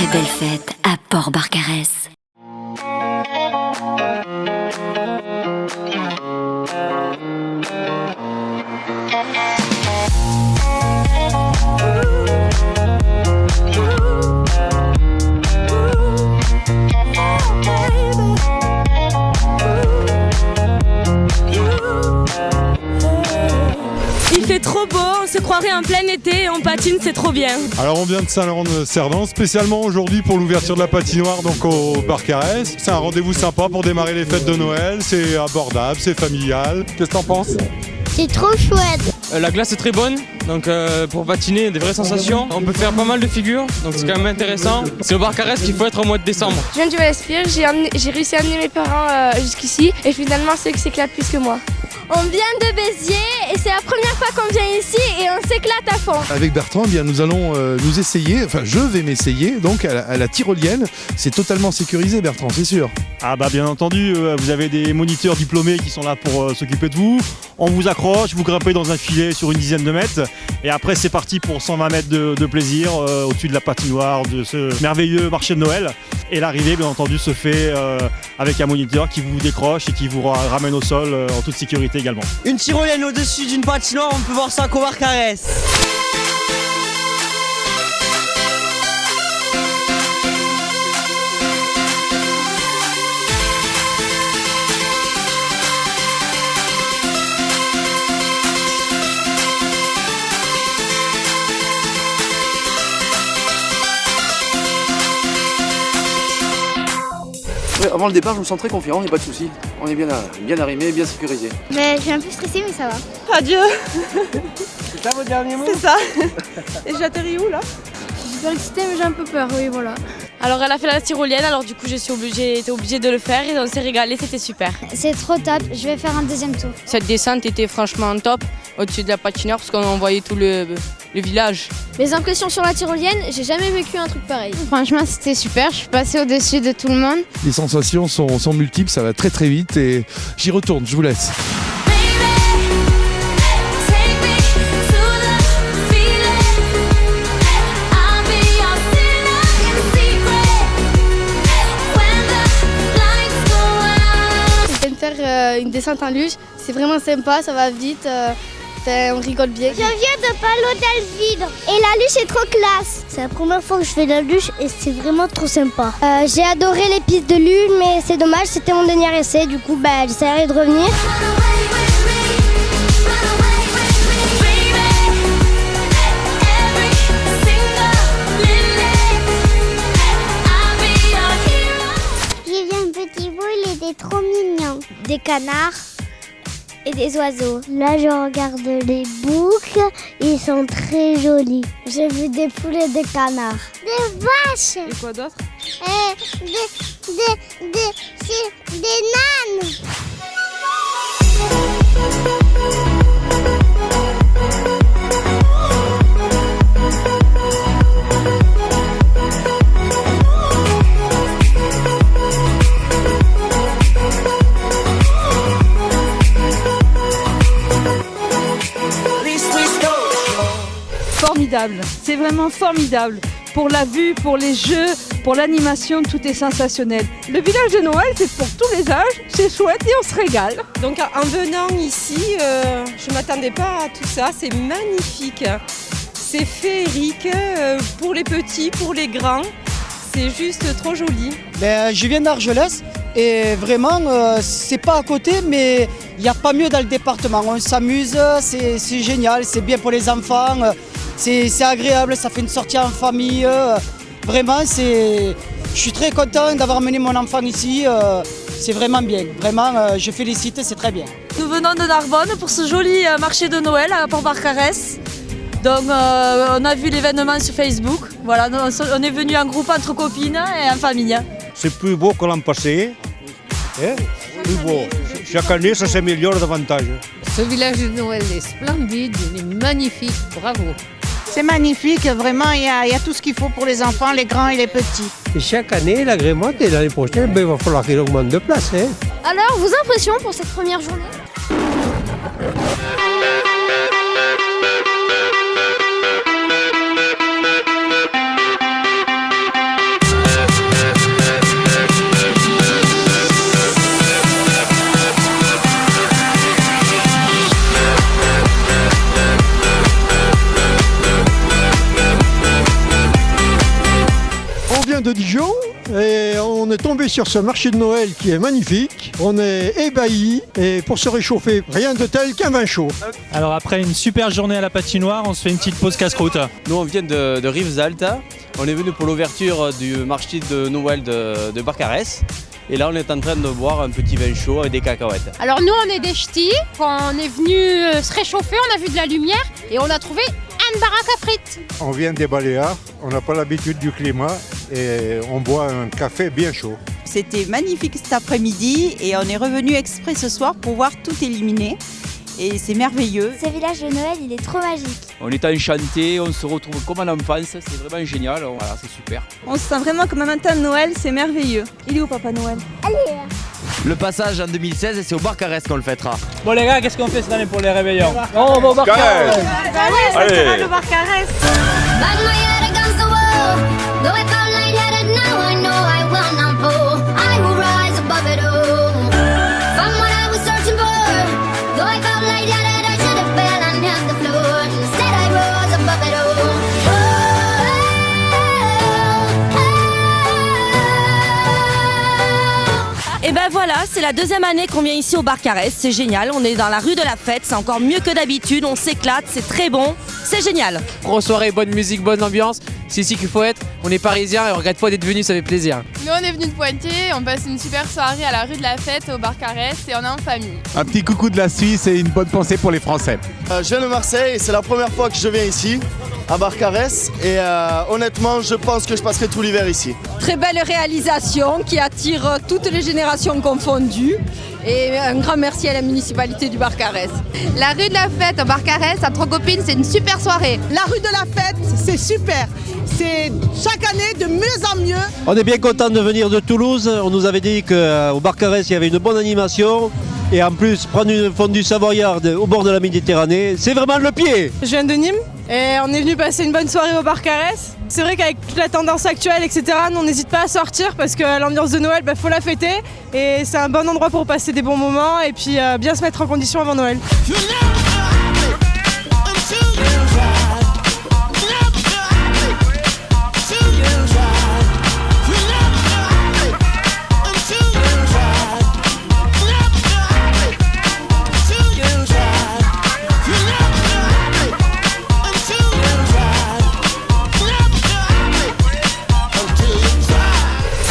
très belle fête à Port-Barcarès. Il fait trop beau, on se croirait en plein été et on patine, c'est trop bien. Alors on vient de Saint-Laurent-de-Cerdan, spécialement aujourd'hui pour l'ouverture de la patinoire donc au Barcarès. C'est un rendez-vous sympa pour démarrer les fêtes de Noël, c'est abordable, c'est familial. Qu'est-ce que t'en penses ? C'est trop chouette. La glace est très bonne, donc pour patiner, des vraies sensations. On peut faire pas mal de figures, donc c'est quand même intéressant. C'est au Barcarès qu'il faut être au mois de décembre. Je viens du Val-Espire, j'ai réussi à amener mes parents jusqu'ici et finalement c'est eux qui s'éclatent plus que moi. On vient de Béziers et c'est la première fois qu'on vient ici et on s'éclate à fond. Avec Bertrand, eh bien, nous allons nous essayer, enfin je vais m'essayer donc à la tyrolienne. C'est totalement sécurisé Bertrand, c'est sûr. Ah bah bien entendu, vous avez des moniteurs diplômés qui sont là pour s'occuper de vous. On vous accroche, vous grimpez dans un filet sur une dizaine de mètres et après c'est parti pour 120 mètres de plaisir au-dessus de la patinoire de ce merveilleux marché de Noël. Et l'arrivée bien entendu se fait avec un moniteur qui vous décroche et qui vous ramène au sol en toute sécurité également. Une tyrolienne au-dessus d'une patinoire, on peut voir ça qu'au Barcarès. Ouais, avant le départ, je me sens très confiant, il n'y a pas de souci. On est bien arrimé, bien sécurisé. Mais je suis un peu stressée, mais ça va. Adieu. C'est ça vos derniers mots ? C'est ça. Et j'atterris où là? Je suis super excitée, mais j'ai un peu peur, oui, voilà. Alors elle a fait la tyrolienne, alors du coup j'ai été obligée de le faire et on s'est régalé, c'était super. C'est trop top, je vais faire un deuxième tour. Cette descente était franchement top au-dessus de la patinoire parce qu'on voyait tout le village. Mes impressions sur la tyrolienne, j'ai jamais vécu un truc pareil. Franchement, c'était super, je suis passée au-dessus de tout le monde. Les sensations sont multiples, ça va très très vite et j'y retourne, je vous laisse. Une descente en luge, c'est vraiment sympa, ça va vite, on rigole bien. Je viens de Palo del Vide et la luge est trop classe. C'est la première fois que je fais de la luge et c'est vraiment trop sympa. J'ai adoré les pistes de luge mais c'est dommage, c'était mon dernier essai, du coup j'essaierai de revenir. J'ai vu un petit bout, il était trop mignon. Des canards et des oiseaux. Là, je regarde les boucs, ils sont très jolis. J'ai vu des poules et des canards. Des vaches. Et quoi d'autre? Des nanes. Formidable, c'est vraiment formidable. Pour la vue, pour les jeux, pour l'animation, tout est sensationnel. Le village de Noël, c'est pour tous les âges, c'est chouette et on se régale. Donc en venant ici, je ne m'attendais pas à tout ça, c'est magnifique. C'est féerique pour les petits, pour les grands, c'est juste trop joli. Je viens d'Argelès et vraiment, c'est pas à côté, mais il n'y a pas mieux dans le département. On s'amuse, c'est génial, c'est bien pour les enfants. C'est agréable, ça fait une sortie en famille. Vraiment, je suis très content d'avoir amené mon enfant ici. C'est vraiment bien. Vraiment, je félicite, c'est très bien. Nous venons de Narbonne pour ce joli marché de Noël à Port-Barcarès. Donc on a vu l'événement sur Facebook. Voilà, on est venu en groupe entre copines et en famille. C'est plus beau que l'an passé. Plus beau. Chaque année, ça s'améliore davantage. Ce village de Noël est splendide, il est magnifique, bravo. C'est magnifique, vraiment, il y a tout ce qu'il faut pour les enfants, les grands et les petits. Et chaque année, il agrémente et l'année prochaine, il va falloir qu'il augmente de place. Alors, vos impressions pour cette première journée? vient de Dijon et on est tombé sur ce marché de Noël qui est magnifique. On est ébahis et pour se réchauffer, rien de tel qu'un vin chaud. Alors après une super journée à la patinoire, on se fait une petite pause casse-croûte. Nous on vient de Rivesaltes. On est venu pour l'ouverture du marché de Noël de Barcarès. Et là on est en train de boire un petit vin chaud avec des cacahuètes. Alors nous on est des ch'tis, quand on est venu se réchauffer, on a vu de la lumière et on a trouvé une baraque à frites. On vient des Baléares, on n'a pas l'habitude du climat et on boit un café bien chaud. C'était magnifique cet après-midi et on est revenu exprès ce soir pour voir tout éliminer. Et c'est merveilleux. Ce village de Noël, il est trop magique. On est enchantés, on se retrouve comme en enfance, c'est vraiment génial, voilà, c'est super. On se sent vraiment comme un matin de Noël, c'est merveilleux. Il est où Papa Noël? Allez. Le passage en 2016, c'est au Barcarès qu'on le fêtera. Bon les gars, qu'est-ce qu'on fait cette année pour les réveillons? On va au Barcarès. Allez. Le Barcarès. Et ben voilà, c'est la deuxième année qu'on vient ici au Barcarès, c'est génial, on est dans la rue de la Fête, c'est encore mieux que d'habitude, on s'éclate, c'est très bon, c'est génial. Grosse soirée, bonne musique, bonne ambiance, c'est ici qu'il faut être. On est parisiens et on regrette pas d'être venus, ça fait plaisir. Nous on est venus de Poitiers, on passe une super soirée à la rue de la Fête au Barcarès et on est en famille. Un petit coucou de la Suisse et une bonne pensée pour les Français. Je viens de Marseille et c'est la première fois que je viens ici, à Barcarès. Et honnêtement, je pense que je passerai tout l'hiver ici. Très belle réalisation qui attire toutes les générations confondues. Et un grand merci à la municipalité du Barcarès. La rue de la Fête au Barcarès, à Trois Copines, c'est une super soirée. La rue de la Fête, c'est super. C'est chaque année de mieux en mieux. On est bien content de venir de Toulouse. On nous avait dit qu'au Barcarès, il y avait une bonne animation. Et en plus, prendre une fondue savoyarde au bord de la Méditerranée, c'est vraiment le pied. Je viens de Nîmes et on est venu passer une bonne soirée au Barcarès. C'est vrai qu'avec toute la tendance actuelle, etc., nous, on n'hésite pas à sortir parce que l'ambiance de Noël, faut la fêter. Et c'est un bon endroit pour passer des bons moments et puis bien se mettre en condition avant Noël.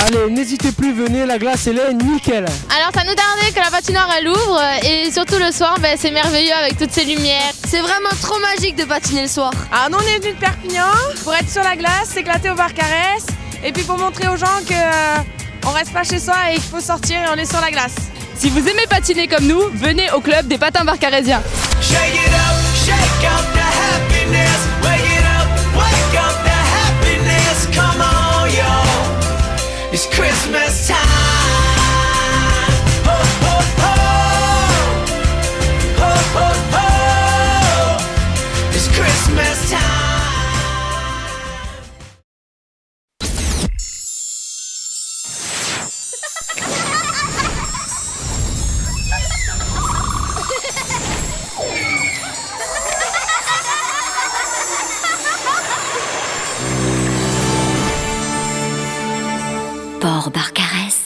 Allez, n'hésitez plus, venez, la glace elle est nickel. Alors ça nous tardait que la patinoire elle ouvre et surtout le soir c'est merveilleux avec toutes ces lumières. C'est vraiment trop magique de patiner le soir. Alors nous on est venus de Perpignan pour être sur la glace, s'éclater au Barcarès et puis pour montrer aux gens qu'on reste pas chez soi et qu'il faut sortir et on est sur la glace. Si vous aimez patiner comme nous, venez au club des patins barcarésiens. It's Christmas time. Ho, ho, ho. Ho, ho, ho. It's Christmas time. Port Barcarès.